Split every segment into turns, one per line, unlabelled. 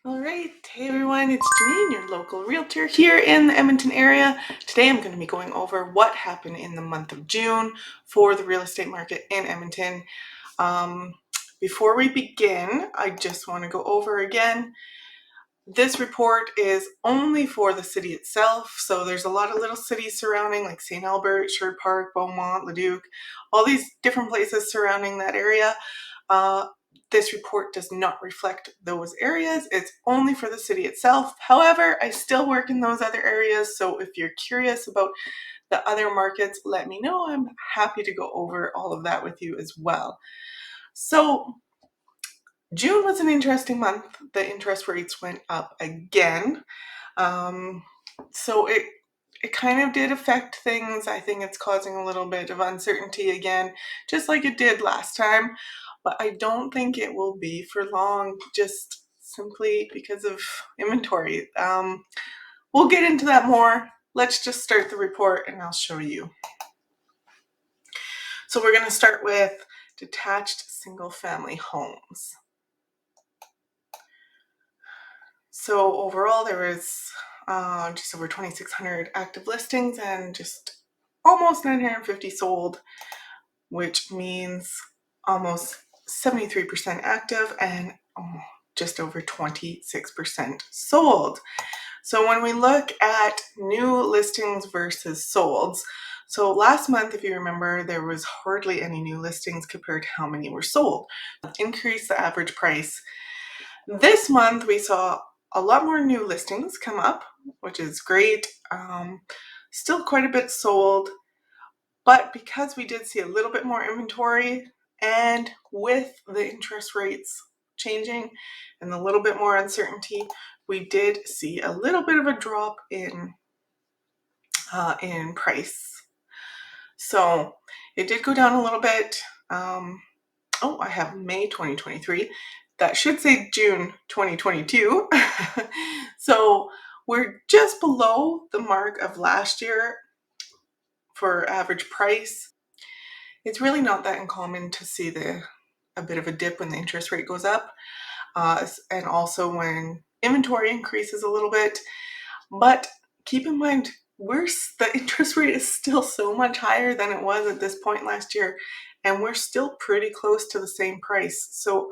All right, hey everyone, it's Janine, your local realtor here in the Edmonton area. Today I'm going to be going over what happened in the month of June for the real estate market in Edmonton. Um, Before we begin, I just want to go over again. This report is only for the city itself, so there's a lot of little cities surrounding, like St. Albert, Sherwood Park, Beaumont, Leduc, all these different places surrounding that area. This report does not reflect those areas. It's only for the city itself. However, I still work in those other areas, so if you're curious about the other markets, let me know. I'm happy to go over all of that with you as well. So June was an interesting month. The interest rates went up again. So it kind of did affect things. I think it's causing a little bit of uncertainty again, just like it did last time. But I don't think it will be for long, just simply because of inventory. We'll get into that more. Let's just start the report and I'll show you. So we're going to start with detached single family homes. So overall there was just over 2,600 active listings and just almost 950 sold, which means almost 73% active and just over 26% sold. So when we look at new listings versus solds, so last month, if you remember, there was hardly any new listings compared to how many were sold. Increase the average price. This month we saw a lot more new listings come up, which is great. Still quite a bit sold, but because we did see a little bit more inventory and with the interest rates changing and a little bit more uncertainty, we did see a little bit of a drop in price. So it did go down a little bit. I have May 2023. That should say June 2022. So we're just below the mark of last year for average price. It's really not that uncommon to see a bit of a dip when the interest rate goes up, and also when inventory increases a little bit. But keep in mind, the interest rate is still so much higher than it was at this point last year, and we're still pretty close to the same price. So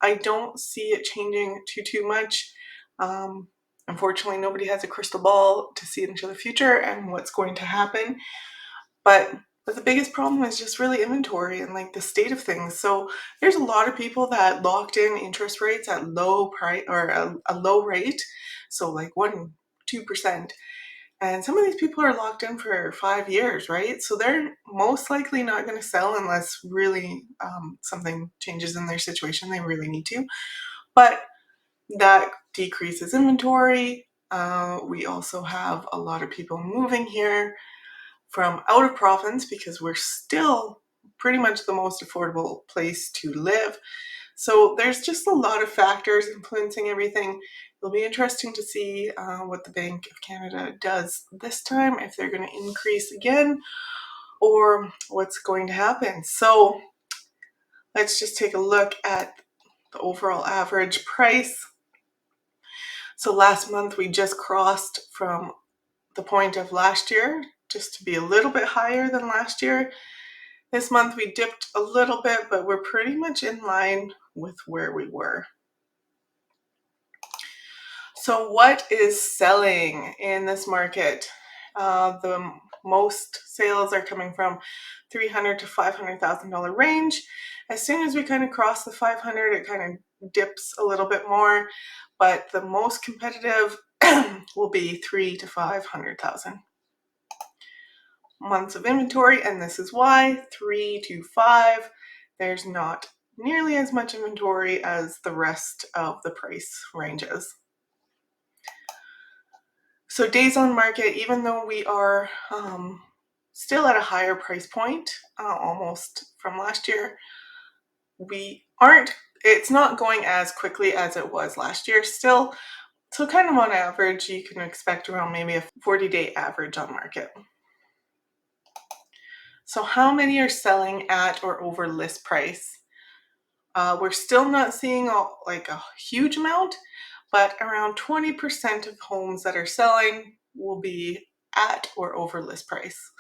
I don't see it changing too much. Unfortunately, nobody has a crystal ball to see into the future and what's going to happen. But the biggest problem is just really inventory and like the state of things. So there's a lot of people that locked in interest rates at low price or a low rate. So like 1-2%. And some of these people are locked in for 5 years, right? So they're most likely not going to sell unless really something changes in their situation. They really need to. But that decreases inventory. We also have a lot of people moving here from out of province because we're still pretty much the most affordable place to live. So there's just a lot of factors influencing everything. It'll be interesting to see what the Bank of Canada does this time, if they're going to increase again or what's going to happen. So let's just take a look at the overall average price. So last month we just crossed from the point of last year, just to be a little bit higher than last year. This month we dipped a little bit, but we're pretty much in line with where we were. So what is selling in this market? The most sales are coming from $300,000 to $500,000 range. As soon as we kind of cross the 500, it kind of dips a little bit more, but the most competitive will be $300,000 to $500,000. Months of inventory, and this is why 3 to 5. There's not nearly as much inventory as the rest of the price ranges. So days on market, even though we are still at a higher price point, almost from last year, it's not going as quickly as it was last year still. So kind of on average, you can expect around maybe a 40-day average on market. So how many are selling at or over list price? We're still not seeing a huge amount, but around 20% of homes that are selling will be at or over list price.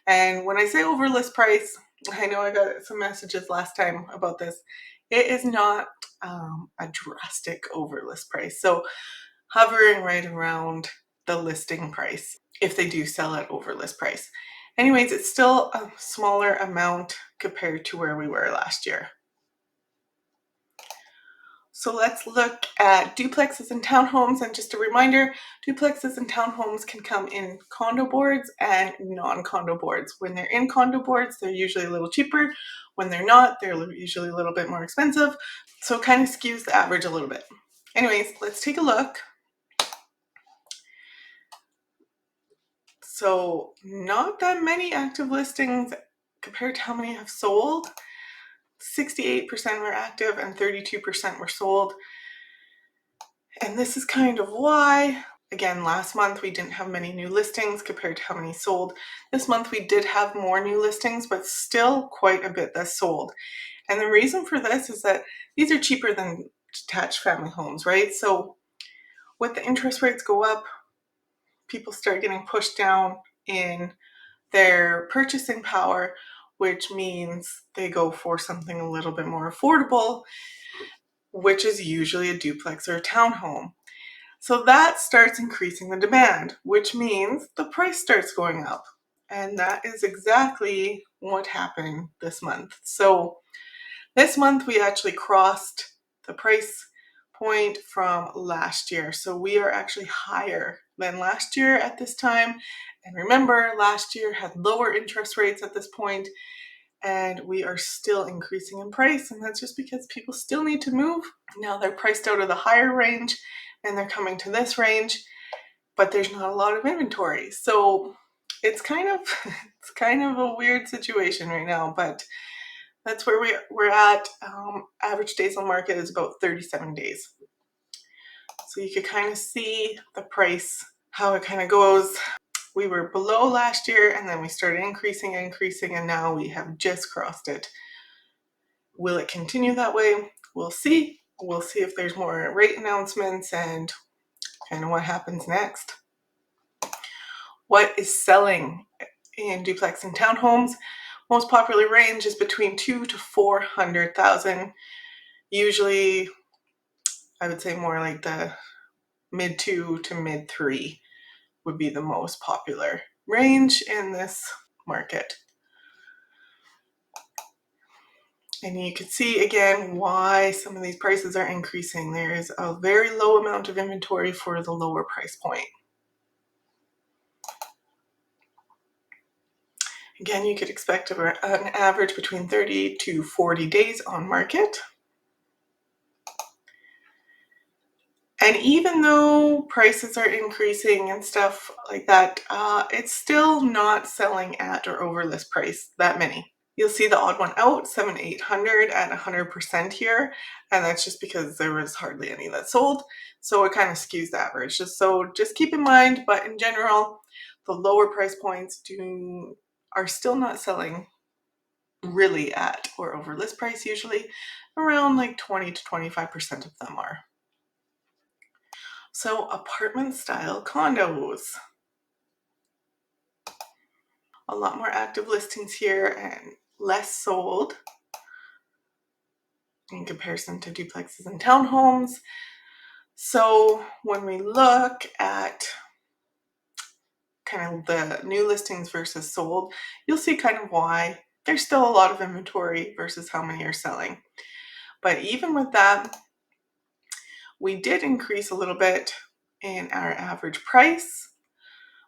And when I say over list price, I know I got some messages last time about this. It is not a drastic over list price. So hovering right around the listing price if they do sell at over list price. Anyways, it's still a smaller amount compared to where we were last year. So let's look at duplexes and townhomes. And just a reminder, duplexes and townhomes can come in condo boards and non-condo boards. When they're in condo boards, they're usually a little cheaper. When they're not, they're usually a little bit more expensive. So it kind of skews the average a little bit. Anyways, let's take a look. So not that many active listings compared to how many have sold. 68% were active and 32% were sold. And this is kind of why. Again, last month we didn't have many new listings compared to how many sold. This month we did have more new listings, but still quite a bit that sold. And the reason for this is that these are cheaper than detached family homes, right? So with the interest rates go up, people start getting pushed down in their purchasing power, which means they go for something a little bit more affordable, which is usually a duplex or a townhome. So that starts increasing the demand, which means the price starts going up. And that is exactly what happened this month. So this month we actually crossed the price point from last year. So we are actually higher than last year at this time. And remember, last year had lower interest rates at this point, and we are still increasing in price. And that's just because people still need to move. Now they're priced out of the higher range and they're coming to this range, but there's not a lot of inventory. So it's kind of a weird situation right now, but that's where we're at. Average days on market is about 37 days. So you could kind of see the price, how it kind of goes. We were below last year and then we started increasing, and now we have just crossed it. Will it continue that way? We'll see. We'll see if there's more rate announcements and kind of what happens next. What is selling in duplex and townhomes? Most popular range is between 200,000 to 400,000. Usually, I would say more like the mid 2 to mid 3 would be the most popular range in this market. And you can see again why some of these prices are increasing. There is a very low amount of inventory for the lower price point. Again, you could expect an average between 30 to 40 days on market. And even though prices are increasing and stuff like that, it's still not selling at or over list price that many. You'll see the odd one out, 7,800 at 100% here, and that's just because there was hardly any that sold, so it kind of skews the average. So just keep in mind, but in general, the lower price points are still not selling really at or over list price usually. Around like 20 to 25% of them are. So apartment style condos. A lot more active listings here and less sold in comparison to duplexes and townhomes. So when we look at kind of the new listings versus sold, you'll see kind of why there's still a lot of inventory versus how many are selling. But even with that, we did increase a little bit in our average price,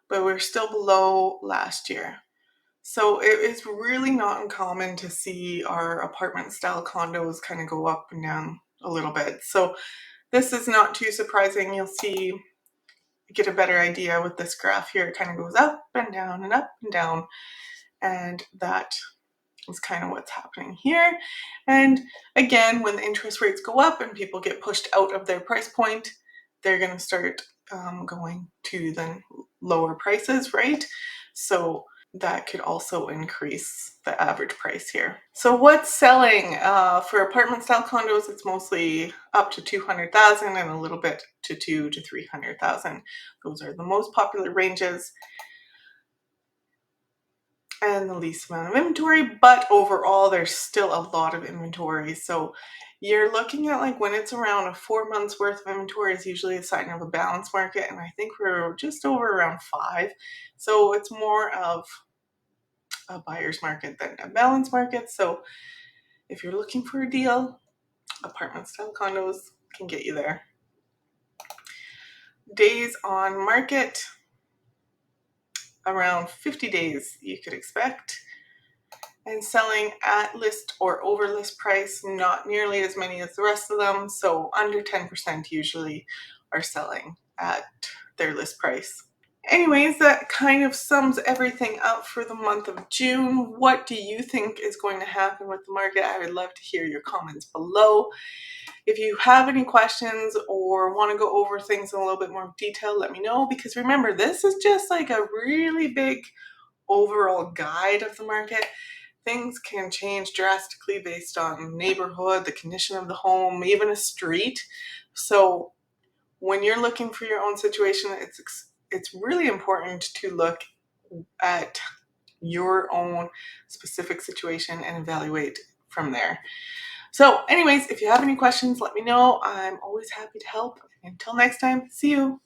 but we're still below last year. So it is really not uncommon to see our apartment style condos kind of go up and down a little bit. So this is not too surprising. You'll see, get a better idea with this graph here. It kind of goes up and down and up and down. And that is kind of what's happening here. And again, when the interest rates go up and people get pushed out of their price point, they're going to start going to the lower prices, right? So that could also increase the average price here. So what's selling for apartment style condos? It's mostly up to 200,000 and a little bit to 2 to 300,000. Those are the most popular ranges and the least amount of inventory, but overall there's still a lot of inventory. So you're looking at, like, when it's around a 4 months worth of inventory is usually a sign of a balanced market, and I think we're just over around 5. So it's more of a buyer's market than a balanced market. So if you're looking for a deal, apartment style condos can get you there. Days on market, around 50 days you could expect. And selling at list or over list price, not nearly as many as the rest of them. So under 10% usually are selling at their list price. Anyways, that kind of sums everything up for the month of June. What do you think is going to happen with the market? I would love to hear your comments below. If you have any questions or want to go over things in a little bit more detail, let me know, because remember, this is just like a really big overall guide of the market. Things can change drastically based on neighborhood, the condition of the home, even a street. So when you're looking for your own situation, it's really important to look at your own specific situation and evaluate from there. So anyways, if you have any questions, let me know. I'm always happy to help. Until next time, see you.